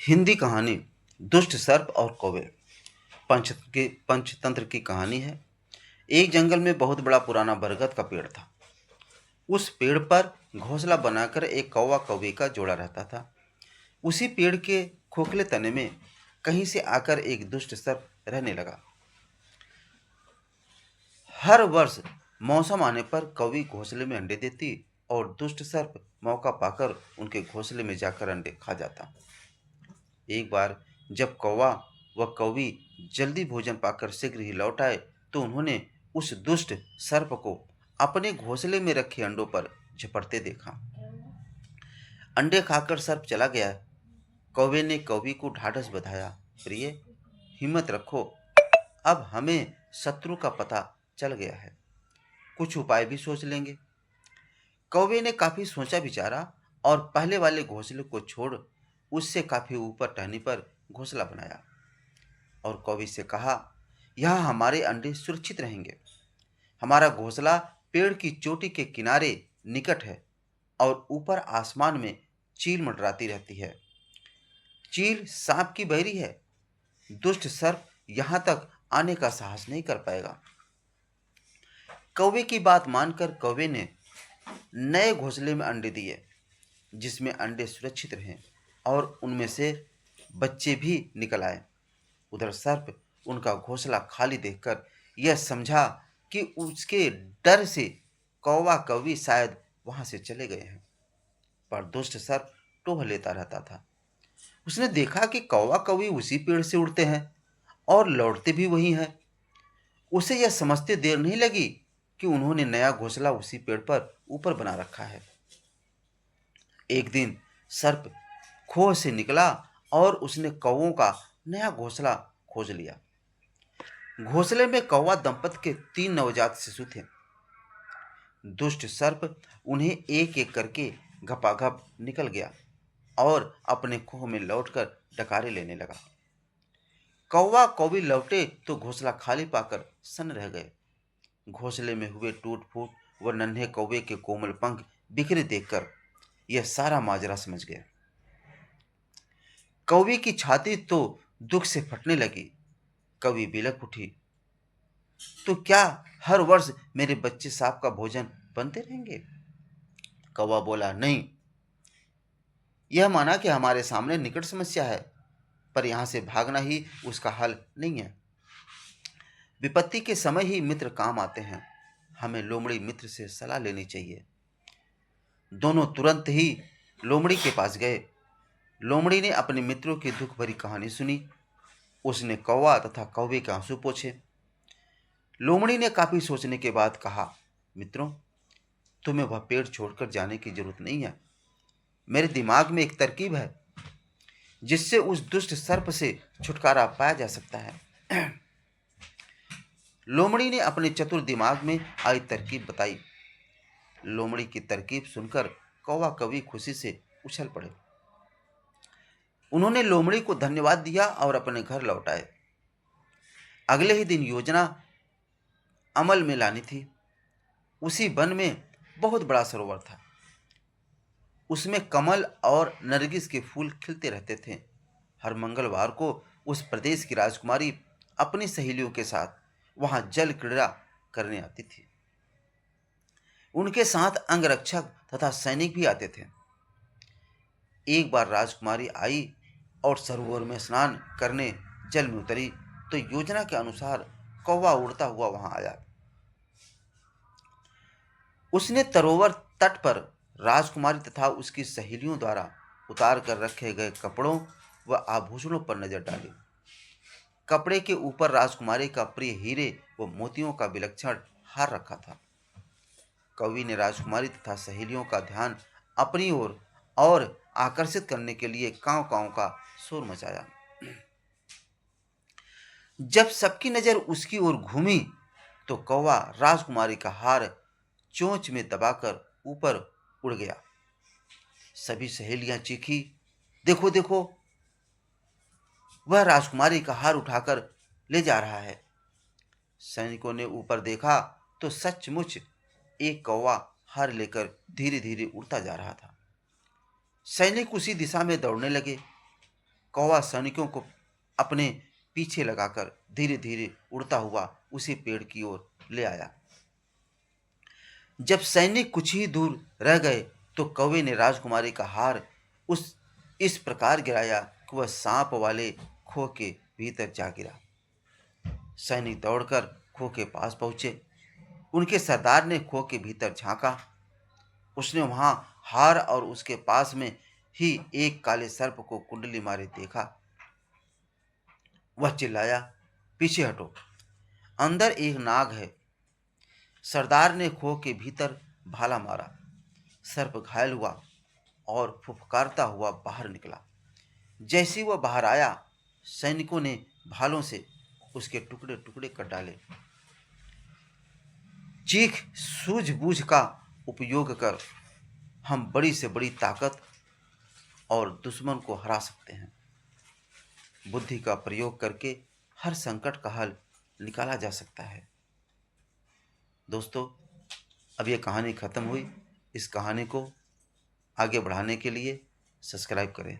हिंदी कहानी दुष्ट सर्प और कौवे। पंचतंत्र की कहानी है। एक जंगल में बहुत बड़ा पुराना बरगद का पेड़ था। उस पेड़ पर घोंसला बनाकर एक कौवा कौवे का जोड़ा रहता था। उसी पेड़ के खोखले तने में कहीं से आकर एक दुष्ट सर्प रहने लगा। हर वर्ष मौसम आने पर कौवी घोंसले में अंडे देती और दुष्ट सर्प मौका पाकर उनके घोंसले में जाकर अंडे खा जाता। एक बार जब कौवा व कौवी जल्दी भोजन पाकर शीघ्र ही लौट आए तो उन्होंने उस दुष्ट सर्प को अपने घोंसले में रखे अंडों पर झपटते देखा। अंडे खाकर सर्प चला गया। कौवे ने कौवी को ढाढ़स बंधाया, प्रिय, हिम्मत रखो, अब हमें शत्रु का पता चल गया है, कुछ उपाय भी सोच लेंगे। कौवे ने काफी सोचा विचारा और पहले वाले घोंसले को छोड़ उससे काफी ऊपर टहनी पर घोंसला बनाया और कौवे से कहा, यहाँ हमारे अंडे सुरक्षित रहेंगे। हमारा घोंसला पेड़ की चोटी के किनारे निकट है और ऊपर आसमान में चील मंडराती रहती है। चील सांप की बैरी है। दुष्ट सर्प यहाँ तक आने का साहस नहीं कर पाएगा। कौवे की बात मानकर कौवे ने नए घोंसले में अंडे दिए, जिसमें अंडे सुरक्षित रहें और उनमें से बच्चे भी निकल आए। उधर सर्प उनका घोंसला खाली देखकर यह समझा कि उसके डर से कौवा कौवी शायद वहां से चले गए हैं, पर दुष्ट सर्प टोह लेता रहता था। उसने देखा कि कौवा कौवी उसी पेड़ से उड़ते हैं और लौटते भी वही हैं। उसे यह समझते देर नहीं लगी कि उन्होंने नया घोंसला उसी पेड़ पर ऊपर बना रखा है। एक दिन सर्प खोह से निकला और उसने कौवों का नया घोंसला खोज लिया। घोंसले में कौवा दंपत के 3 नवजात शिशु थे। दुष्ट सर्प उन्हें एक एक करके घपाघप निकल गया और अपने खोह में लौटकर डकारे लेने लगा। कौवा कौवी लौटे तो घोंसला खाली पाकर सन्न रह गए। घोंसले में हुए टूट फूट व नन्हे कौवे के कोमल पंख बिखरे देखकर यह सारा माजरा समझ गया। कौवी की छाती तो दुख से फटने लगी। कौवी बिलख उठी, तो क्या हर वर्ष मेरे बच्चे सांप का भोजन बनते रहेंगे? कौवा बोला, नहीं, यह माना कि हमारे सामने निकट समस्या है, पर यहां से भागना ही उसका हल नहीं है। विपत्ति के समय ही मित्र काम आते हैं। हमें लोमड़ी मित्र से सलाह लेनी चाहिए। दोनों तुरंत ही लोमड़ी के पास गए। लोमड़ी ने अपने मित्रों की दुख भरी कहानी सुनी। उसने कौवा तथा कौवे के आंसू पोंछे। लोमड़ी ने काफी सोचने के बाद कहा, मित्रों, तुम्हें वह पेड़ छोड़कर जाने की जरूरत नहीं है। मेरे दिमाग में एक तरकीब है जिससे उस दुष्ट सर्प से छुटकारा पाया जा सकता है। लोमड़ी ने अपने चतुर दिमाग में आई तरकीब बताई। लोमड़ी की तरकीब सुनकर कौवा कौवी खुशी से उछल पड़े। उन्होंने लोमड़ी को धन्यवाद दिया और अपने घर लौट आए। अगले ही दिन योजना अमल में लानी थी। उसी वन में बहुत बड़ा सरोवर था। उसमें कमल और नरगिस के फूल खिलते रहते थे। हर मंगलवार को उस प्रदेश की राजकुमारी अपनी सहेलियों के साथ वहां जल क्रीड़ा करने आती थी। उनके साथ अंगरक्षक तथा सैनिक भी आते थे। एक बार राजकुमारी आई और सरोवर में स्नान करने जल में उतरी तो योजना के अनुसार कौवा उड़ता हुआ वहां आया। उसने सरोवर तट पर राजकुमारी तथा उसकी सहेलियों द्वारा उतार कर रखे गए कपड़ों व आभूषणों पर नजर डाली। कपड़े के ऊपर राजकुमारी का प्रिय हीरे व मोतियों का विलक्षण हार रखा था। कवि ने राजकुमारी तथा सहेलियों का ध्यान अपनी ओर और आकर्षित करने के लिए कांव कांव का शोर मचाया। जब सबकी नजर उसकी ओर घूमी तो कौवा राजकुमारी का हार चोंच में दबाकर ऊपर उड़ गया। सभी सहेलियां चीखी, देखो देखो, वह राजकुमारी का हार उठाकर ले जा रहा है। सैनिकों ने ऊपर देखा तो सचमुच एक कौवा हार लेकर धीरे धीरे उड़ता जा रहा था। सैनिक उसी दिशा में दौड़ने लगे। कौवा सैनिकों को अपने पीछे लगाकर धीरे धीरे उड़ता हुआ उसी पेड़ की ओर ले आया। जब सैनिक कुछ ही दूर रह गए तो कौवे ने राजकुमारी का हार उस इस प्रकार गिराया कि वह सांप वाले खो के भीतर जा गिरा। सैनिक दौड़कर खो के पास पहुंचे। उनके सरदार ने खो के भीतर झांका। उसने वहां हार और उसके पास में ही एक काले सर्प को कुंडली मारे देखा। वह चिल्लाया, पीछे हटो, अंदर एक नाग है। सरदार ने खो के भीतर भाला मारा। सर्प घायल हुआ और फुफकारता हुआ बाहर निकला। जैसे ही वह बाहर आया, सैनिकों ने भालों से उसके टुकड़े टुकड़े कर डाले। चीख सूझबूझ का उपयोग कर हम बड़ी से बड़ी ताकत और दुश्मन को हरा सकते हैं। बुद्धि का प्रयोग करके हर संकट का हल निकाला जा सकता है। दोस्तों, अब ये कहानी खत्म हुई। इस कहानी को आगे बढ़ाने के लिए सब्सक्राइब करें।